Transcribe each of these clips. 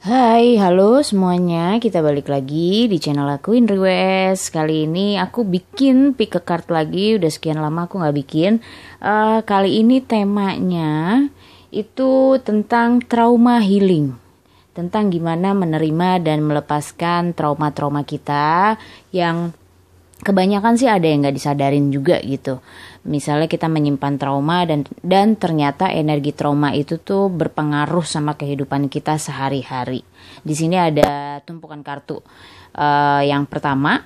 Hai, halo semuanya. Kita balik lagi di channel aku Indri WS. Kali ini aku bikin pick a card lagi. Udah sekian lama aku nggak bikin. Kali ini temanya itu tentang trauma healing. Tentang gimana menerima dan melepaskan trauma-trauma kita yang kebanyakan sih ada yang nggak disadarin juga gitu. Misalnya kita menyimpan trauma dan ternyata energi trauma itu tuh berpengaruh sama kehidupan kita sehari-hari. Di sini ada tumpukan kartu. Yang pertama,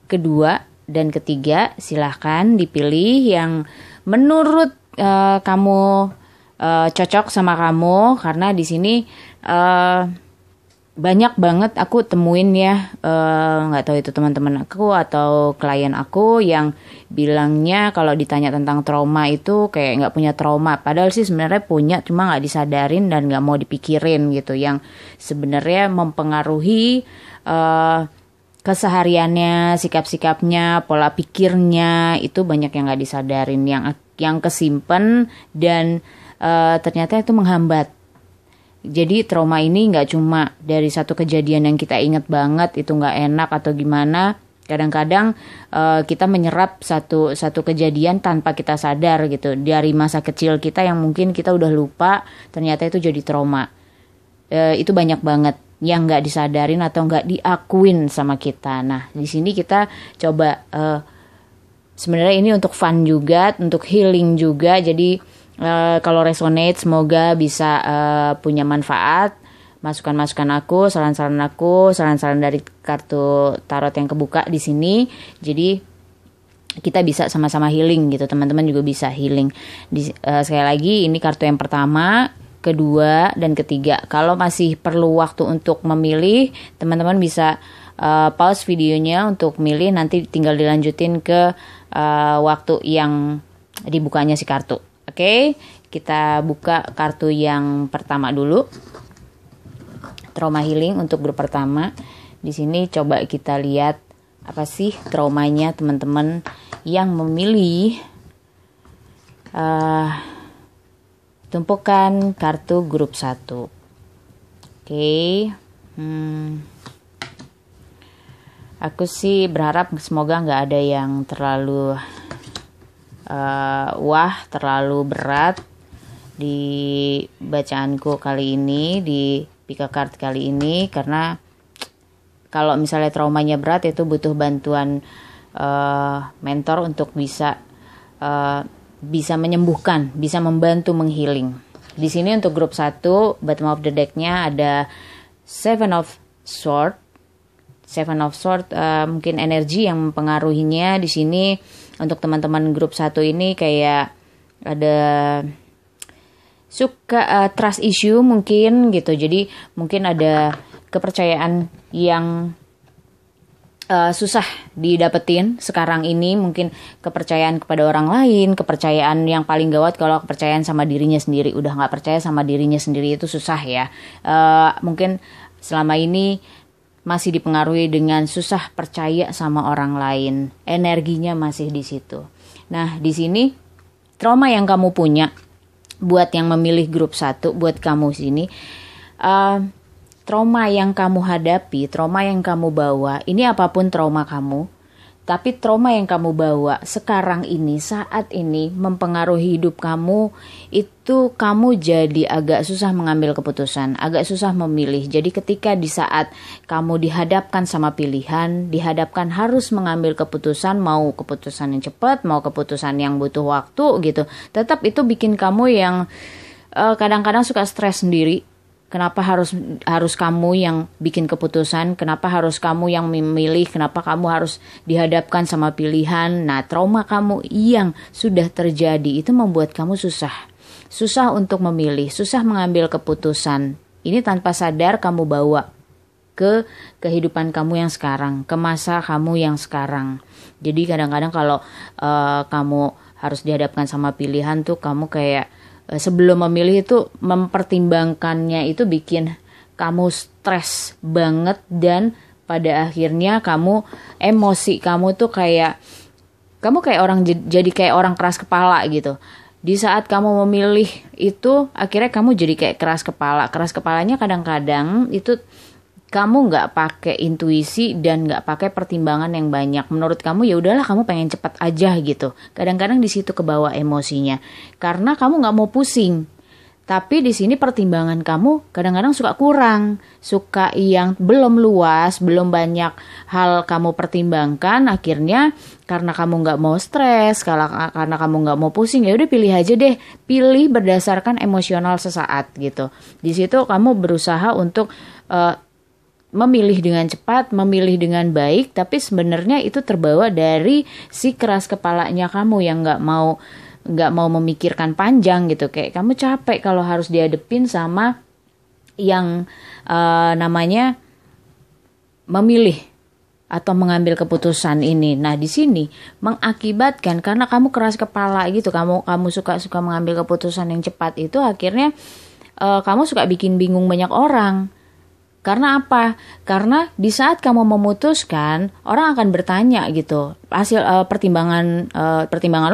kedua, dan ketiga. Silahkan dipilih yang menurut kamu cocok sama kamu, karena di sini banyak banget aku temuin ya, nggak tahu itu teman-teman aku atau klien aku yang bilangnya kalau ditanya tentang trauma itu kayak nggak punya trauma, padahal sih sebenarnya punya, cuma nggak disadarin dan nggak mau dipikirin gitu, yang sebenarnya mempengaruhi kesehariannya, sikap-sikapnya, pola pikirnya itu banyak yang nggak disadarin, yang kesimpan dan ternyata itu menghambat. Jadi trauma ini nggak cuma dari satu kejadian yang kita ingat banget itu nggak enak atau gimana. Kadang-kadang kita menyerap satu kejadian tanpa kita sadar gitu, dari masa kecil kita yang mungkin kita udah lupa, ternyata itu jadi trauma. Itu banyak banget yang nggak disadarin atau nggak diakuin sama kita. Nah, di sini kita coba sebenarnya ini untuk fun juga, untuk healing juga. Jadi kalau resonate semoga bisa punya manfaat. Masukan-masukan aku, saran-saran dari kartu tarot yang kebuka di sini. Jadi kita bisa sama-sama healing gitu. Teman-teman juga bisa healing. Sekali lagi ini kartu yang pertama, kedua, dan ketiga. Kalau masih perlu waktu untuk memilih, teman-teman bisa pause videonya untuk milih. Nanti tinggal dilanjutin ke waktu yang dibukanya si kartu. Oke, kita buka kartu yang pertama dulu. Trauma healing untuk grup pertama. Di sini coba kita lihat apa sih traumanya teman-teman yang memilih tumpukan kartu grup 1. Oke. Aku sih berharap semoga nggak ada yang terlalu terlalu berat di bacaanku kali ini, di pick a card kali ini, karena kalau misalnya traumanya berat itu butuh bantuan mentor untuk bisa menyembuhkan, bisa membantu menghealing. Di sini untuk grup 1, bottom of the deck-nya ada Seven of Swords. Mungkin energi yang mempengaruhinya di sini. Untuk teman-teman grup 1 ini kayak ada suka trust issue mungkin gitu. Jadi mungkin ada kepercayaan yang susah didapetin sekarang ini. Mungkin kepercayaan kepada orang lain, kepercayaan yang paling gawat kalau kepercayaan sama dirinya sendiri. Udah gak percaya sama dirinya sendiri itu susah ya. Mungkin selama ini masih dipengaruhi dengan susah percaya sama orang lain. Energinya masih di situ. Nah, di sini trauma yang kamu punya, buat yang memilih grup 1, buat kamu sini, trauma yang kamu hadapi, trauma yang kamu bawa, ini apapun trauma kamu, tapi trauma yang kamu bawa sekarang ini, saat ini mempengaruhi hidup kamu, itu kamu jadi agak susah mengambil keputusan, agak susah memilih. Jadi ketika di saat kamu dihadapkan sama pilihan, dihadapkan harus mengambil keputusan, mau keputusan yang cepat, mau keputusan yang butuh waktu gitu, tetap itu bikin kamu yang kadang-kadang suka stres sendiri. Kenapa harus kamu yang bikin keputusan? Kenapa harus kamu yang memilih? Kenapa kamu harus dihadapkan sama pilihan? Nah, trauma kamu yang sudah terjadi itu membuat kamu susah. Susah untuk memilih, susah mengambil keputusan. Ini tanpa sadar kamu bawa ke kehidupan kamu yang sekarang, ke masa kamu yang sekarang. Jadi kadang-kadang kalau kamu harus dihadapkan sama pilihan tuh kamu kayak sebelum memilih itu mempertimbangkannya itu bikin kamu stres banget, dan pada akhirnya kamu emosi kamu tuh kayak orang jadi kayak orang keras kepala gitu. Di saat kamu memilih itu, akhirnya kamu jadi kayak keras kepala. Keras kepalanya kadang-kadang itu kamu nggak pakai intuisi dan nggak pakai pertimbangan yang banyak. Menurut kamu ya udahlah, kamu pengen cepat aja gitu. Kadang-kadang di situ kebawa emosinya, karena kamu nggak mau pusing. Tapi di sini pertimbangan kamu kadang-kadang suka kurang, suka yang belum luas, belum banyak hal kamu pertimbangkan. Akhirnya karena kamu nggak mau stres, karena kamu nggak mau pusing, ya udah pilih aja deh, pilih berdasarkan emosional sesaat gitu. Di situ kamu berusaha untuk memilih dengan cepat, memilih dengan baik, tapi sebenarnya itu terbawa dari si keras kepalanya kamu yang nggak mau memikirkan panjang gitu. Kayak kamu capek kalau harus dihadepin sama yang namanya memilih atau mengambil keputusan ini. Nah, di sini mengakibatkan karena kamu keras kepala gitu, kamu suka mengambil keputusan yang cepat, itu akhirnya kamu suka bikin bingung banyak orang. Karena apa? Karena di saat kamu memutuskan, orang akan bertanya gitu, hasil pertimbangan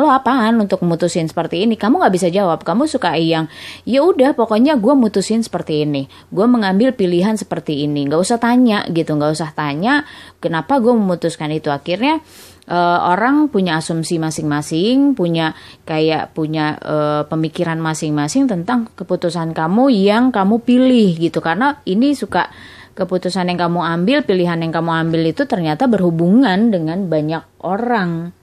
lo apaan untuk memutusin seperti ini? Kamu nggak bisa jawab. Kamu suka yang ya udah pokoknya gue mutusin seperti ini, gue mengambil pilihan seperti ini. Nggak usah tanya gitu, nggak usah tanya kenapa gue memutuskan itu. Akhirnya orang punya asumsi masing-masing, punya pemikiran masing-masing tentang keputusan kamu yang kamu pilih gitu. Karena ini suka keputusan yang kamu ambil, pilihan yang kamu ambil itu ternyata berhubungan dengan banyak orang.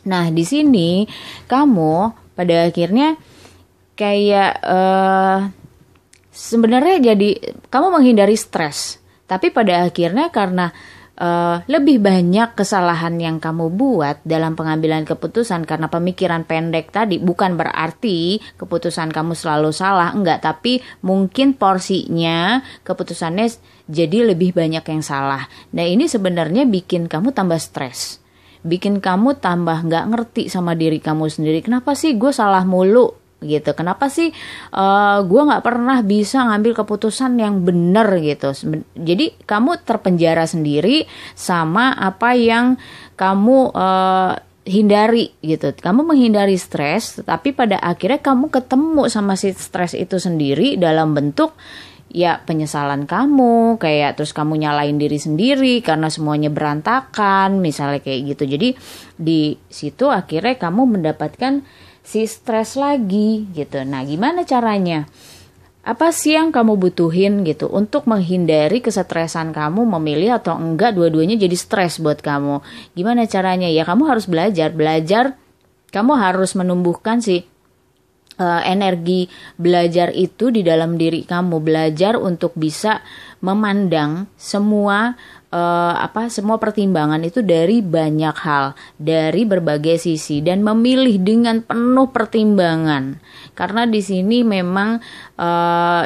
Nah, di sini kamu pada akhirnya kayak sebenarnya jadi kamu menghindari stres, tapi pada akhirnya karena lebih banyak kesalahan yang kamu buat dalam pengambilan keputusan karena pemikiran pendek tadi. Bukan berarti keputusan kamu selalu salah, enggak, tapi mungkin porsinya keputusannya jadi lebih banyak yang salah. Nah, ini sebenarnya bikin kamu tambah stres, bikin kamu tambah nggak ngerti sama diri kamu sendiri. Kenapa sih gue salah mulu gitu? Kenapa sih gue nggak pernah bisa ngambil keputusan yang benar gitu? Jadi kamu terpenjara sendiri sama apa yang kamu hindari gitu. Kamu menghindari stres, tapi pada akhirnya kamu ketemu sama si stres itu sendiri dalam bentuk ya penyesalan kamu, kayak terus kamu nyalain diri sendiri karena semuanya berantakan misalnya kayak gitu. Jadi di situ akhirnya kamu mendapatkan si stres lagi gitu. Nah, gimana caranya? Apa sih yang kamu butuhin gitu untuk menghindari kesetresan kamu, memilih atau enggak dua-duanya jadi stres buat kamu? Gimana caranya? Ya kamu harus belajar, kamu harus menumbuhkan si energi belajar itu di dalam diri kamu, belajar untuk bisa memandang semua semua pertimbangan itu dari banyak hal, dari berbagai sisi, dan memilih dengan penuh pertimbangan. Karena di sini memang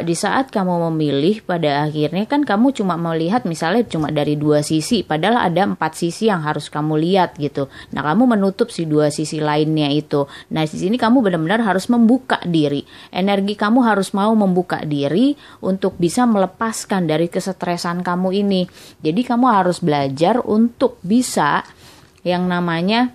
di saat kamu memilih, pada akhirnya kan kamu cuma melihat misalnya cuma dari dua sisi, padahal ada 4 sisi yang harus kamu lihat gitu. Nah, kamu menutup si 2 sisi lainnya itu. Nah, di sini kamu benar-benar harus membuka diri. Energi kamu harus mau membuka diri untuk bisa melepaskan dari kesetresan kamu ini. Jadi kamu harus belajar untuk bisa yang namanya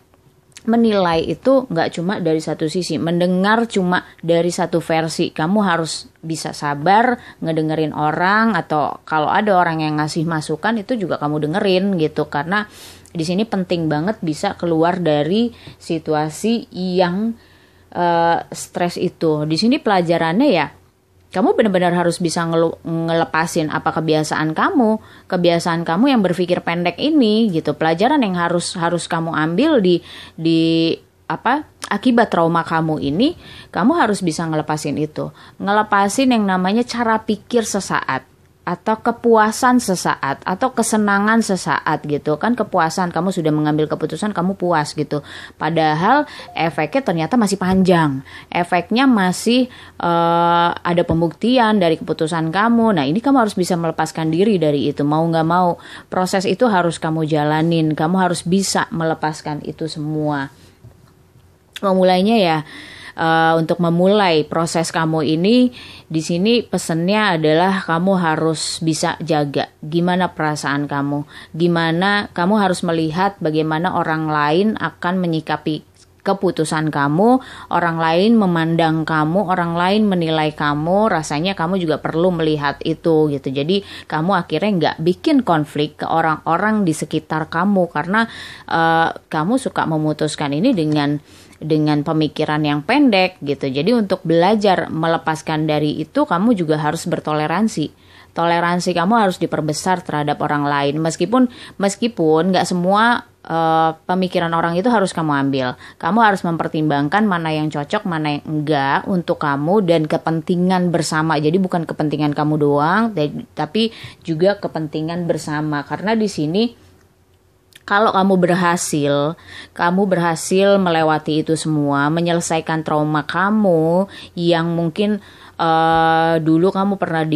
menilai itu nggak cuma dari satu sisi, mendengar cuma dari satu versi. Kamu harus bisa sabar ngedengerin orang, atau kalau ada orang yang ngasih masukan itu juga kamu dengerin gitu. Karena di sini penting banget bisa keluar dari situasi yang stres itu. Di sini pelajarannya ya, kamu benar-benar harus bisa ngelepasin apa kebiasaan kamu yang berpikir pendek ini gitu. Pelajaran yang harus kamu ambil di akibat trauma kamu ini, kamu harus bisa ngelepasin itu. Ngelepasin yang namanya cara pikir sesaat, atau kepuasan sesaat, atau kesenangan sesaat gitu kan. Kepuasan, kamu sudah mengambil keputusan, kamu puas gitu, padahal efeknya ternyata masih panjang, efeknya masih ada pembuktian dari keputusan kamu. Nah, ini kamu harus bisa melepaskan diri dari itu. Mau gak mau, proses itu harus kamu jalanin. Kamu harus bisa melepaskan itu semua. Memulainya ya, untuk memulai proses kamu ini, di sini pesennya adalah kamu harus bisa jaga gimana perasaan kamu, gimana kamu harus melihat bagaimana orang lain akan menyikapi keputusan kamu, orang lain memandang kamu, orang lain menilai kamu, rasanya kamu juga perlu melihat itu gitu. Jadi kamu akhirnya nggak bikin konflik ke orang-orang di sekitar kamu karena kamu suka memutuskan ini dengan pemikiran yang pendek gitu. Jadi untuk belajar melepaskan dari itu kamu juga harus bertoleransi. Toleransi kamu harus diperbesar terhadap orang lain. Meskipun nggak semua pemikiran orang itu harus kamu ambil. Kamu harus mempertimbangkan mana yang cocok, mana yang enggak untuk kamu dan kepentingan bersama. Jadi bukan kepentingan kamu doang, tapi juga kepentingan bersama. Karena di sini kalau kamu berhasil melewati itu semua, menyelesaikan trauma kamu yang mungkin dulu kamu pernah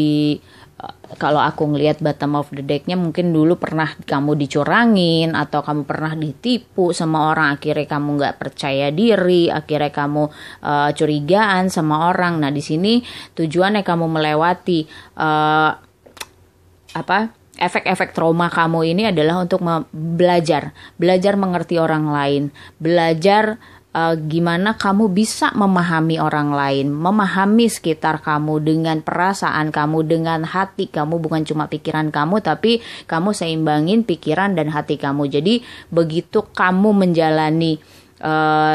kalau aku ngelihat bottom of the deck-nya mungkin dulu pernah kamu dicurangin atau kamu pernah ditipu sama orang, akhirnya kamu nggak percaya diri, akhirnya kamu curigaan sama orang. Nah di sini tujuannya kamu melewati efek-efek trauma kamu ini adalah untuk belajar mengerti orang lain, belajar gimana kamu bisa memahami orang lain, memahami sekitar kamu dengan perasaan kamu, dengan hati kamu, bukan cuma pikiran kamu, tapi kamu seimbangin pikiran dan hati kamu. Jadi begitu kamu menjalani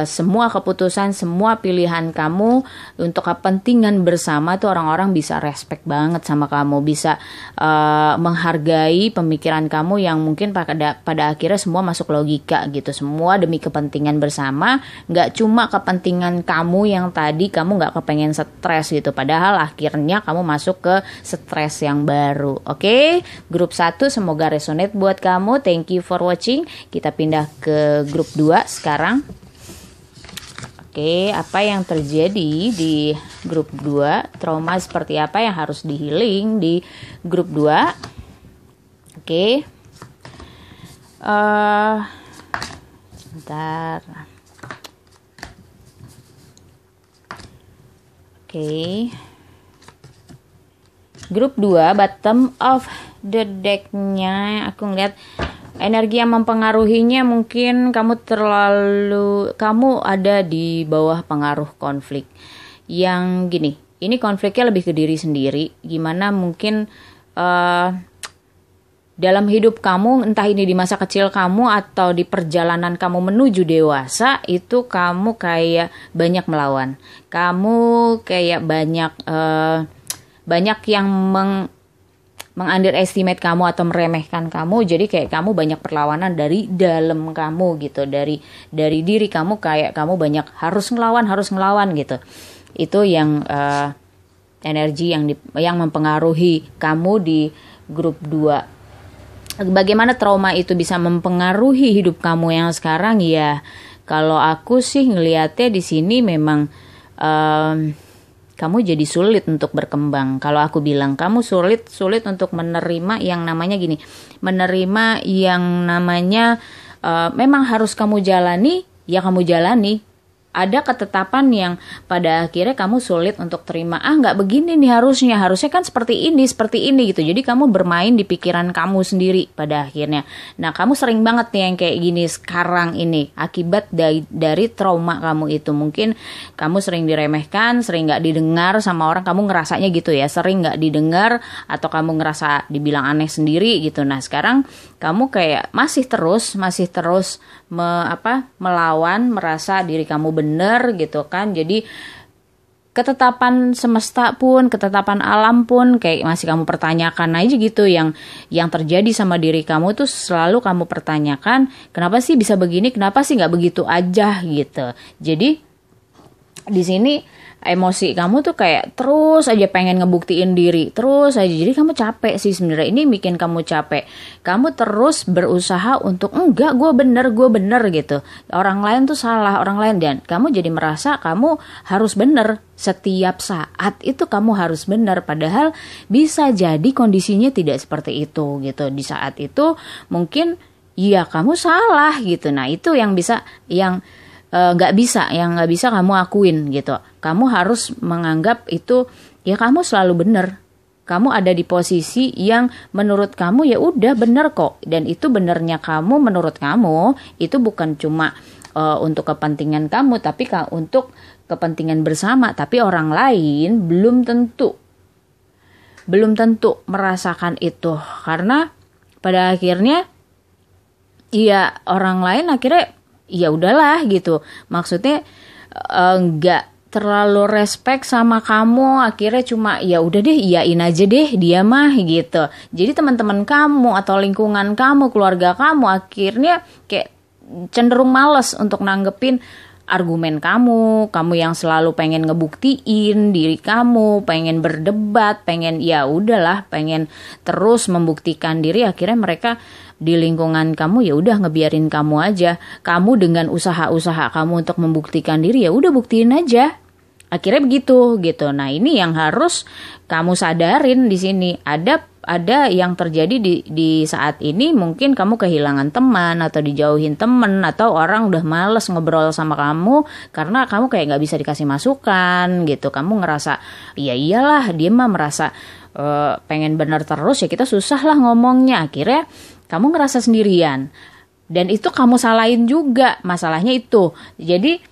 semua keputusan, semua pilihan kamu untuk kepentingan bersama tuh orang-orang bisa respect banget sama kamu, bisa menghargai pemikiran kamu yang mungkin pada akhirnya semua masuk logika gitu, semua demi kepentingan bersama, nggak cuma kepentingan kamu yang tadi kamu nggak kepengen stres gitu, padahal akhirnya kamu masuk ke stres yang baru. Oke, grup 1 semoga resonate buat kamu. Thank you for watching. Kita pindah ke grup 2 sekarang. Oke, apa yang terjadi di grup 2? Trauma seperti apa yang harus di-healing di grup 2? Oke. Sebentar. Oke. Grup 2, bottom of the deck-nya aku ngeliat energi yang mempengaruhinya mungkin kamu ada di bawah pengaruh konflik yang gini. Ini konfliknya lebih ke diri sendiri, gimana mungkin dalam hidup kamu, entah ini di masa kecil kamu atau di perjalanan kamu menuju dewasa, itu kamu kayak banyak melawan, kamu kayak banyak yang underestimate kamu atau meremehkan kamu. Jadi kayak kamu banyak perlawanan dari dalam kamu gitu, dari diri kamu, kayak kamu banyak harus ngelawan gitu. Itu yang energi yang mempengaruhi kamu di grup 2. Bagaimana trauma itu bisa mempengaruhi hidup kamu yang sekarang? Ya kalau aku sih ngelihatnya di sini memang kamu jadi sulit untuk berkembang. Kalau aku bilang kamu sulit untuk menerima yang namanya gini, menerima yang namanya memang harus kamu jalani, ya kamu jalani. Ada ketetapan yang pada akhirnya kamu sulit untuk terima. Nggak begini nih harusnya kan seperti ini gitu. Jadi kamu bermain di pikiran kamu sendiri pada akhirnya. Nah kamu sering banget nih yang kayak gini sekarang ini akibat dari trauma kamu itu. Mungkin kamu sering diremehkan, sering nggak didengar sama orang. Kamu ngerasanya gitu ya, sering nggak didengar atau kamu ngerasa dibilang aneh sendiri gitu. Nah sekarang kamu kayak masih terus melawan, merasa diri kamu benar gitu kan. Jadi ketetapan semesta pun, ketetapan alam pun kayak masih kamu pertanyakan aja gitu. Yang terjadi sama diri kamu tuh selalu kamu pertanyakan, kenapa sih bisa begini, kenapa sih nggak begitu aja gitu. Jadi di sini emosi kamu tuh kayak terus aja pengen ngebuktiin diri, terus aja. Jadi kamu capek sih sebenarnya, ini bikin kamu capek. Kamu terus berusaha untuk enggak, gue bener gitu. Orang lain tuh salah, orang lain, dan kamu jadi merasa kamu harus bener. Setiap saat itu kamu harus bener, padahal bisa jadi kondisinya tidak seperti itu gitu. Di saat itu mungkin iya kamu salah gitu. Nah itu yang nggak bisa kamu akuin gitu. Kamu harus menganggap itu ya kamu selalu benar. Kamu ada di posisi yang menurut kamu ya udah benar kok, dan itu benernya kamu menurut kamu itu bukan cuma untuk kepentingan kamu, tapi untuk kepentingan bersama. Tapi orang lain belum tentu merasakan itu, karena pada akhirnya ya orang lain akhirnya ya udahlah gitu, maksudnya nggak terlalu respect sama kamu, akhirnya cuma ya udah deh iyain aja deh dia mah gitu. Jadi teman-teman kamu atau lingkungan kamu, keluarga kamu akhirnya kayak cenderung males untuk nanggepin argumen kamu yang selalu pengen ngebuktiin diri kamu, pengen berdebat, pengen ya udahlah, pengen terus membuktikan diri. Akhirnya mereka di lingkungan kamu ya udah ngebiarin kamu aja. Kamu dengan usaha-usaha kamu untuk membuktikan diri ya udah buktiin aja. Akhirnya begitu gitu. Nah, ini yang harus kamu sadarin di sini. Ada yang terjadi di saat ini, mungkin kamu kehilangan teman atau dijauhin teman atau orang udah males ngobrol sama kamu karena kamu kayak nggak bisa dikasih masukan gitu. Kamu ngerasa ya iyalah dia mah merasa pengen bener terus, ya kita susah lah ngomongnya. Akhirnya kamu ngerasa sendirian dan itu kamu salahin juga, masalahnya itu. Jadi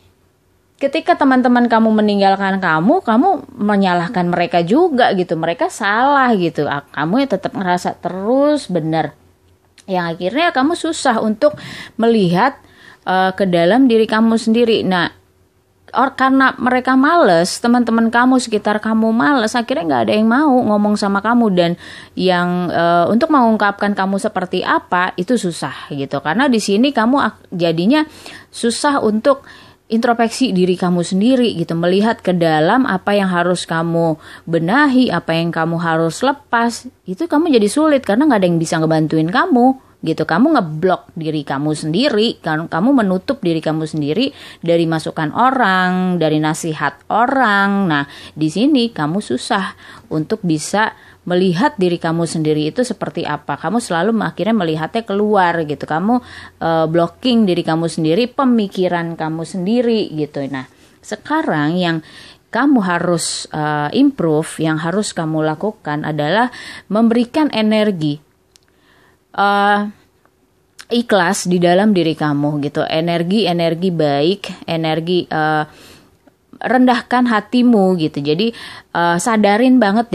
ketika teman-teman kamu meninggalkan kamu menyalahkan mereka juga gitu. Mereka salah gitu. Kamu ya tetap ngerasa terus benar. Yang akhirnya kamu susah untuk melihat ke dalam diri kamu sendiri. Nah, karena mereka males, teman-teman kamu sekitar kamu males, akhirnya nggak ada yang mau ngomong sama kamu. Dan yang untuk mengungkapkan kamu seperti apa itu susah gitu. Karena di sini kamu jadinya susah untuk introspeksi diri kamu sendiri gitu, melihat ke dalam apa yang harus kamu benahi, apa yang kamu harus lepas. Itu kamu jadi sulit karena nggak ada yang bisa ngebantuin kamu gitu. Kamu ngeblok diri kamu sendiri, kamu menutup diri kamu sendiri dari masukan orang, dari nasihat orang. Nah, di sini kamu susah untuk bisa melihat diri kamu sendiri itu seperti apa. Kamu selalu akhirnya melihatnya keluar gitu. Kamu blocking diri kamu sendiri, pemikiran kamu sendiri gitu. Nah, sekarang yang kamu harus improve, yang harus kamu lakukan adalah memberikan energi ikhlas di dalam diri kamu gitu. Energi baik, energi rendahkan hatimu gitu. Jadi sadarin banget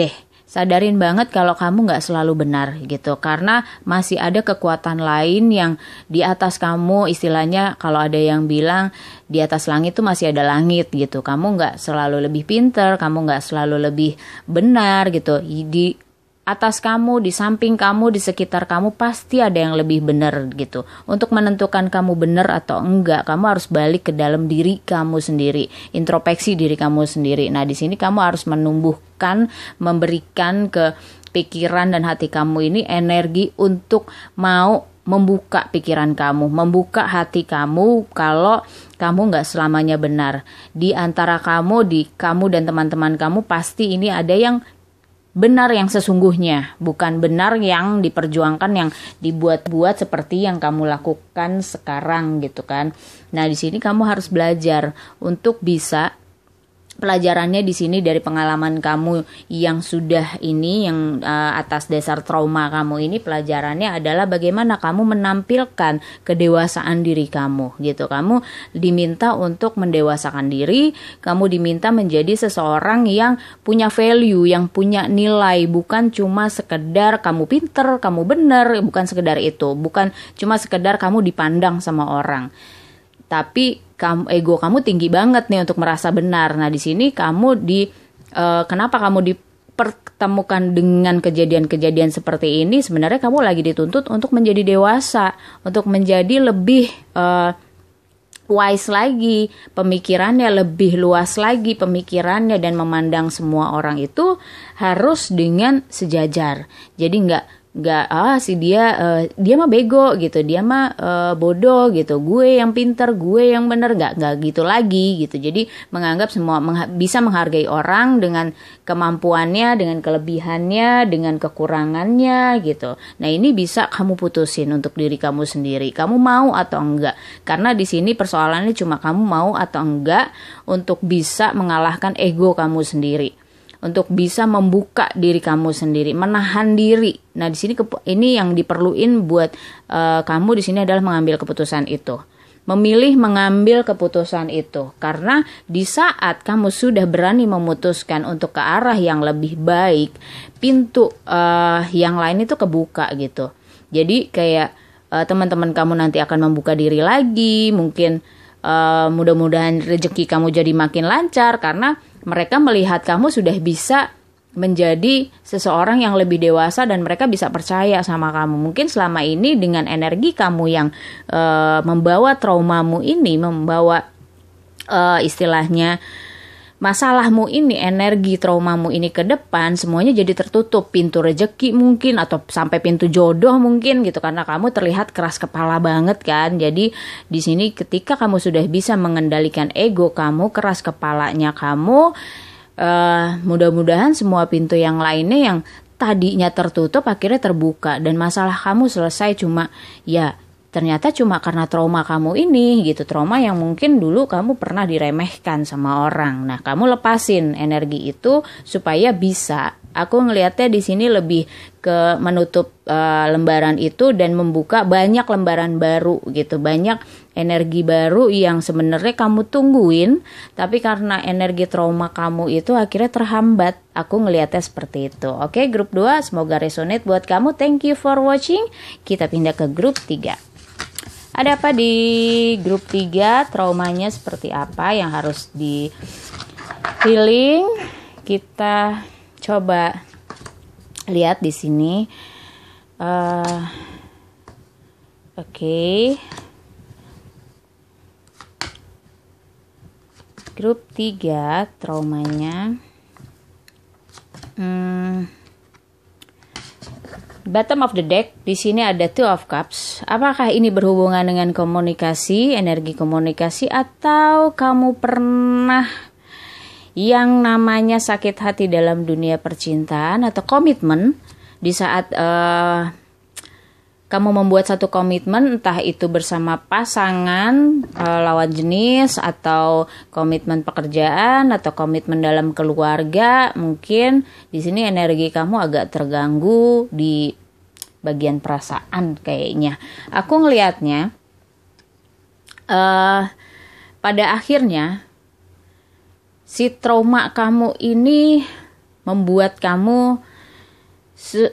kalau kamu nggak selalu benar gitu, karena masih ada kekuatan lain yang di atas kamu. Istilahnya kalau ada yang bilang di atas langit tuh masih ada langit gitu. Kamu nggak selalu lebih pinter, kamu nggak selalu lebih benar gitu. Di atas kamu, di samping kamu, di sekitar kamu pasti ada yang lebih benar gitu. Untuk menentukan kamu benar atau enggak, kamu harus balik ke dalam diri kamu sendiri, introspeksi diri kamu sendiri. Nah, di sini kamu harus memberikan ke pikiran dan hati kamu ini energi untuk mau membuka pikiran kamu, membuka hati kamu kalau kamu nggak selamanya benar. Di antara kamu dan teman-teman kamu pasti ini ada yang benar yang sesungguhnya, bukan benar yang diperjuangkan, yang dibuat-buat seperti yang kamu lakukan sekarang gitu kan. Nah, di sini kamu harus belajar untuk bisa, pelajarannya di sini dari pengalaman kamu yang sudah ini, yang atas dasar trauma kamu ini, pelajarannya adalah bagaimana kamu menampilkan kedewasaan diri kamu gitu. Kamu diminta untuk mendewasakan diri, kamu diminta menjadi seseorang yang punya value, yang punya nilai, bukan cuma sekedar kamu pinter, kamu bener, bukan sekedar itu, bukan cuma sekedar kamu dipandang sama orang. Tapi ego kamu tinggi banget nih untuk merasa benar. Nah, di sini kamu kenapa kamu dipertemukan dengan kejadian-kejadian seperti ini? Sebenarnya kamu lagi dituntut untuk menjadi dewasa, untuk menjadi lebih wise lagi, pemikirannya lebih luas lagi pemikirannya, dan memandang semua orang itu harus dengan sejajar. Jadi nggak si dia mah bego gitu, dia mah bodoh gitu, gue yang pinter, gue yang bener, nggak gitu lagi gitu. Jadi menganggap semua bisa menghargai orang dengan kemampuannya, dengan kelebihannya, dengan kekurangannya gitu. Nah, ini bisa kamu putusin untuk diri kamu sendiri, kamu mau atau enggak. Karena di sini persoalannya cuma kamu mau atau enggak untuk bisa mengalahkan ego kamu sendiri, untuk bisa membuka diri kamu sendiri, menahan diri. Nah, di sini ini yang diperluin buat kamu di sini adalah mengambil keputusan itu. memilih mengambil keputusan itu. Karena di saat kamu sudah berani memutuskan untuk ke arah yang lebih baik, pintu yang lain itu kebuka gitu. Jadi kayak teman-teman kamu nanti akan membuka diri lagi, mungkin mudah-mudahan rezeki kamu jadi makin lancar karena mereka melihat kamu sudah bisa menjadi seseorang yang lebih dewasa dan mereka bisa percaya sama kamu. Mungkin selama ini dengan energi kamu yang membawa traumamu ini, membawa istilahnya masalahmu ini, energi traumamu ini ke depan, semuanya jadi tertutup. Pintu rezeki mungkin atau sampai pintu jodoh mungkin gitu karena kamu terlihat keras kepala banget kan. Jadi di sini ketika kamu sudah bisa mengendalikan ego kamu, keras kepalanya kamu, mudah-mudahan semua pintu yang lainnya yang tadinya tertutup akhirnya terbuka dan masalah kamu selesai. Cuma ya ternyata cuma karena trauma kamu ini gitu, trauma yang mungkin dulu kamu pernah diremehkan sama orang. Nah, kamu lepasin energi itu supaya bisa. Aku ngelihatnya di sini lebih ke menutup lembaran itu dan membuka banyak lembaran baru gitu, banyak energi baru yang sebenarnya kamu tungguin, tapi karena energi trauma kamu itu akhirnya terhambat. Aku ngelihatnya seperti itu. Oke, grup 2 semoga resonate buat kamu. Thank you for watching. Kita pindah ke grup 3. Ada apa di grup 3? Traumanya seperti apa yang harus di healing? Kita coba lihat di sini. Oke. Grup 3 traumanya. Bottom of the deck, di sini ada Two of Cups. Apakah ini berhubungan dengan komunikasi, energi komunikasi, atau kamu pernah yang namanya sakit hati dalam dunia percintaan atau komitmen di saat kamu membuat satu komitmen, entah itu bersama pasangan, lawan jenis, atau komitmen pekerjaan, atau komitmen dalam keluarga. Mungkin di sini energi kamu agak terganggu di bagian perasaan kayaknya. Aku ngelihatnya pada akhirnya si trauma kamu ini membuat kamu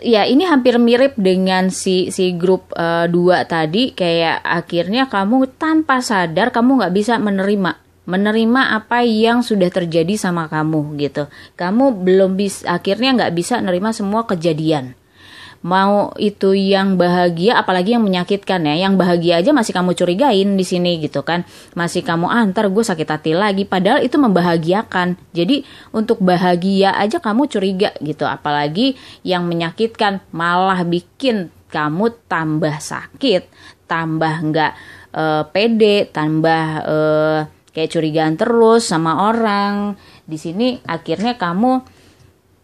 ya ini hampir mirip dengan si grup 2 tadi, kayak akhirnya kamu tanpa sadar kamu nggak bisa menerima apa yang sudah terjadi sama kamu gitu. Kamu belum bisa, akhirnya nggak bisa menerima semua kejadian. Mau itu yang bahagia, apalagi yang menyakitkan ya. Yang bahagia aja masih kamu curigain di sini gitu kan. Masih kamu ntar gue sakit hati lagi. Padahal itu membahagiakan. Jadi untuk bahagia aja kamu curiga gitu. Apalagi yang menyakitkan malah bikin kamu tambah sakit, tambah nggak pede, tambah kayak curigaan terus sama orang. Di sini akhirnya kamu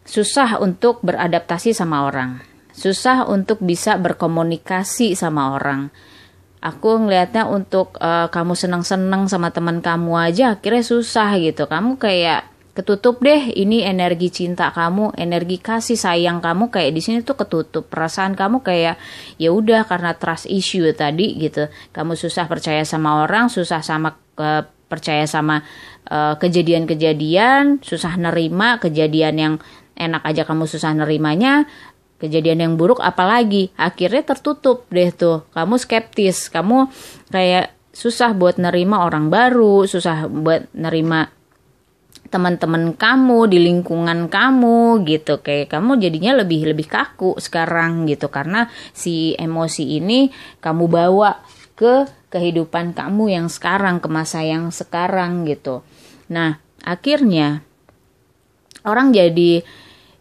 susah untuk beradaptasi sama orang. Susah untuk bisa berkomunikasi sama orang. Aku ngelihatnya untuk kamu seneng-seneng sama teman kamu aja akhirnya susah gitu. Kamu kayak ketutup deh, ini energi cinta kamu, energi kasih sayang kamu kayak di sini tuh ketutup. Perasaan kamu kayak ya udah karena trust issue tadi gitu. Kamu susah percaya sama orang, susah sama percaya sama kejadian-kejadian, susah nerima kejadian yang enak aja kamu susah nerimanya. Kejadian yang buruk apalagi, akhirnya tertutup deh tuh. Kamu skeptis, kamu kayak susah buat nerima orang baru, susah buat nerima teman-teman kamu di lingkungan kamu gitu. Kayak kamu jadinya lebih kaku sekarang gitu karena si emosi ini kamu bawa ke kehidupan kamu yang sekarang, ke masa yang sekarang gitu. Nah, akhirnya orang jadi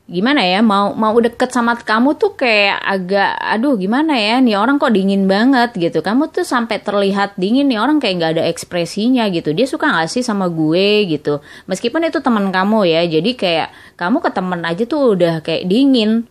gimana ya, mau deket sama kamu tuh kayak agak aduh gimana ya, nih orang kok dingin banget gitu. Kamu tuh sampai terlihat dingin, nih orang kayak nggak ada ekspresinya gitu. Dia suka nggak sih sama gue gitu, meskipun itu teman kamu ya. Jadi kayak kamu ke temen aja tuh udah kayak dingin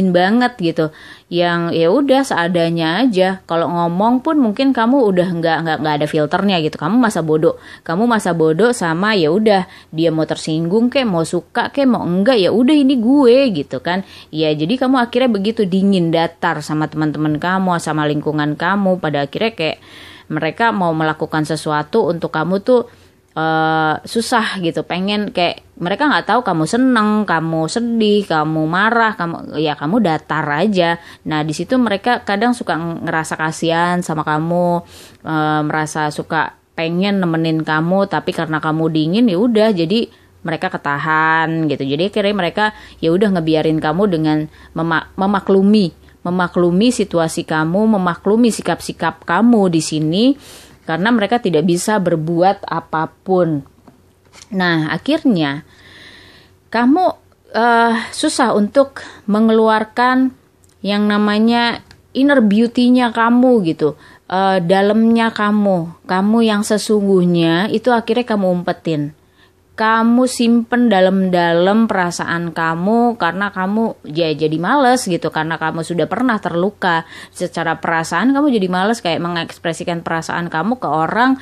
banget gitu, yang ya udah seadanya aja. Kalau ngomong pun mungkin kamu udah nggak ada filternya gitu. Kamu masa bodoh sama ya udah, dia mau tersinggung kayak mau suka kayak mau enggak ya udah ini gue gitu kan ya. Jadi kamu akhirnya begitu dingin, datar sama teman-teman kamu, sama lingkungan kamu. Pada akhirnya kayak Mereka mau melakukan sesuatu untuk kamu tuh susah gitu, pengen kayak mereka nggak tahu kamu seneng, kamu sedih, kamu marah, kamu datar aja. Nah di situ mereka kadang suka ngerasa kasihan sama kamu, merasa suka pengen nemenin kamu, tapi karena kamu dingin ya udah jadi mereka ketahan gitu. Jadi akhirnya mereka ya udah ngebiarin kamu dengan memaklumi situasi kamu, memaklumi sikap-sikap kamu di sini. Karena mereka tidak bisa berbuat apapun. Nah, akhirnya kamu susah untuk mengeluarkan yang namanya inner beauty-nya kamu gitu. Dalamnya kamu yang sesungguhnya itu akhirnya kamu umpetin. Kamu simpen dalam-dalam perasaan kamu karena kamu ya jadi males gitu, karena kamu sudah pernah terluka secara perasaan. Kamu jadi males kayak mengekspresikan perasaan kamu ke orang,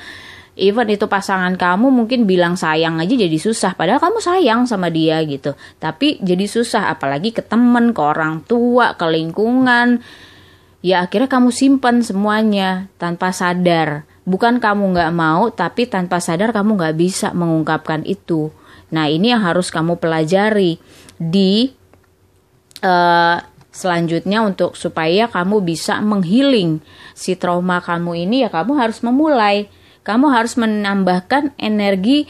even itu pasangan kamu mungkin bilang sayang aja jadi susah, padahal kamu sayang sama dia gitu, tapi jadi susah, apalagi ke temen, ke orang tua, ke lingkungan. Ya akhirnya kamu simpen semuanya tanpa sadar. Bukan kamu gak mau, tapi tanpa sadar kamu gak bisa mengungkapkan itu. Nah ini yang harus kamu pelajari di selanjutnya untuk supaya kamu bisa menghealing si trauma kamu ini. Ya kamu harus memulai. Kamu harus menambahkan energi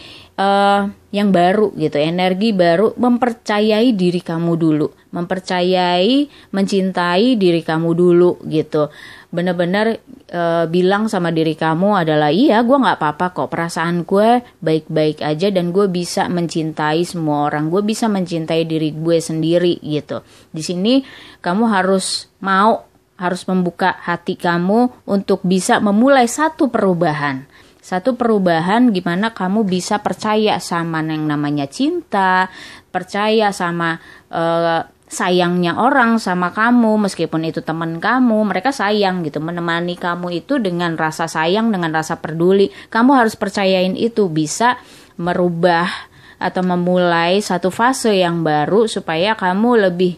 yang baru gitu. Energi baru, mempercayai diri kamu dulu. Mempercayai, mencintai diri kamu dulu gitu. Benar-benar bilang sama diri kamu adalah iya gue gak apa-apa kok, perasaan gue baik-baik aja dan gue bisa mencintai semua orang, gue bisa mencintai diri gue sendiri gitu. Di sini kamu harus membuka hati kamu untuk bisa memulai satu perubahan gimana kamu bisa percaya sama yang namanya cinta, percaya sama sayangnya orang sama kamu, meskipun itu teman kamu, mereka sayang gitu, menemani kamu itu dengan rasa sayang, dengan rasa peduli. Kamu harus percayain itu bisa merubah atau memulai satu fase yang baru supaya kamu lebih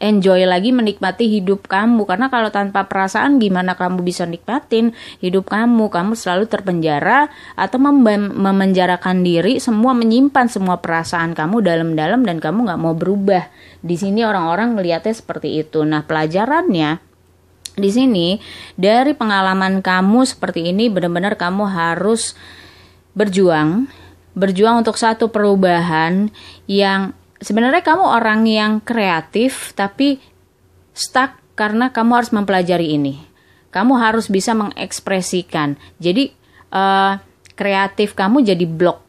enjoy lagi menikmati hidup kamu. Karena kalau tanpa perasaan gimana kamu bisa nikmatin hidup kamu? Kamu selalu terpenjara atau memenjarakan diri, semua menyimpan semua perasaan kamu dalam-dalam dan kamu gak mau berubah. Di sini orang-orang melihatnya seperti itu. Nah pelajarannya di sini dari pengalaman kamu seperti ini, benar-benar kamu harus berjuang untuk satu perubahan yang sebenarnya kamu orang yang kreatif tapi stuck karena kamu harus mempelajari ini. Kamu harus bisa mengekspresikan. Jadi kreatif kamu jadi blok,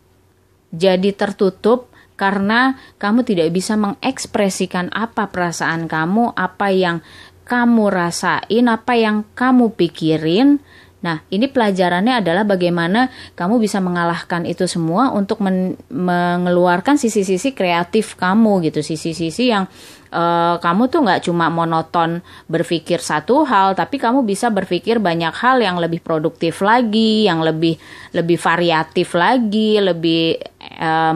jadi tertutup karena kamu tidak bisa mengekspresikan apa perasaan kamu, apa yang kamu rasain, apa yang kamu pikirin. Nah, ini pelajarannya adalah bagaimana kamu bisa mengalahkan itu semua untuk mengeluarkan sisi-sisi kreatif kamu gitu, sisi-sisi yang kamu tuh nggak cuma monoton berpikir satu hal, tapi kamu bisa berpikir banyak hal yang lebih produktif lagi, yang lebih variatif lagi, lebih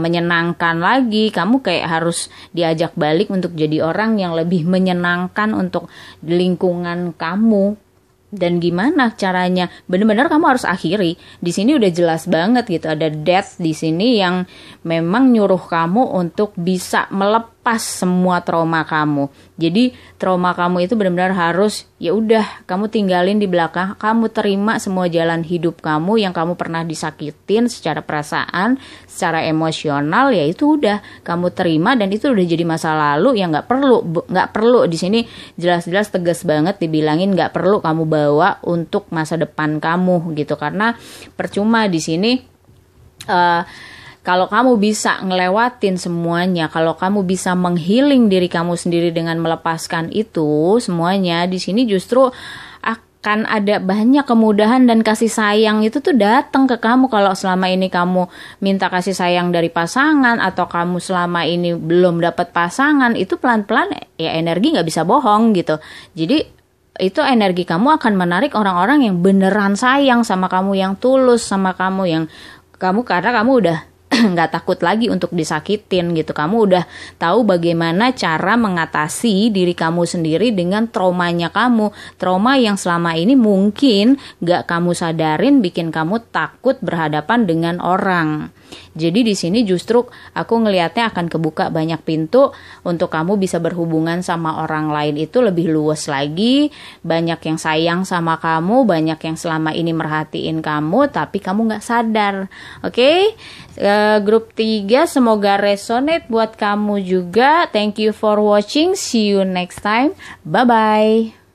menyenangkan lagi. Kamu kayak harus diajak balik untuk jadi orang yang lebih menyenangkan untuk lingkungan kamu. Dan gimana caranya? Benar-benar kamu harus akhiri. Di sini udah jelas banget gitu, ada death di sini yang memang nyuruh kamu untuk bisa melepas semua trauma kamu. Jadi trauma kamu itu benar-benar harus ya udah kamu tinggalin di belakang, kamu terima semua jalan hidup kamu yang kamu pernah disakitin secara perasaan, secara emosional, ya itu udah kamu terima dan itu udah jadi masa lalu yang nggak perlu di sini jelas-jelas tegas banget dibilangin nggak perlu kamu bawa untuk masa depan kamu gitu, karena percuma di sini. Kalau kamu bisa ngelewatin semuanya, kalau kamu bisa menghealing diri kamu sendiri dengan melepaskan itu semuanya, di sini justru akan ada banyak kemudahan dan kasih sayang itu tuh datang ke kamu. Kalau selama ini kamu minta kasih sayang dari pasangan atau kamu selama ini belum dapat pasangan, itu pelan-pelan ya energi nggak bisa bohong gitu. Jadi itu energi kamu akan menarik orang-orang yang beneran sayang sama kamu, yang tulus sama kamu, yang kamu karena kamu udah nggak takut lagi untuk disakitin gitu. Kamu udah tahu bagaimana cara mengatasi diri kamu sendiri dengan traumanya kamu. Trauma yang selama ini mungkin nggak kamu sadarin bikin kamu takut berhadapan dengan orang. Jadi di sini justru aku ngelihatnya akan kebuka banyak pintu untuk kamu bisa berhubungan sama orang lain itu lebih luas lagi. Banyak yang sayang sama kamu, banyak yang selama ini merhatiin kamu, tapi kamu nggak sadar. Oke? Grup 3 semoga resonate buat kamu juga. Thank you for watching. See you next time. Bye-bye.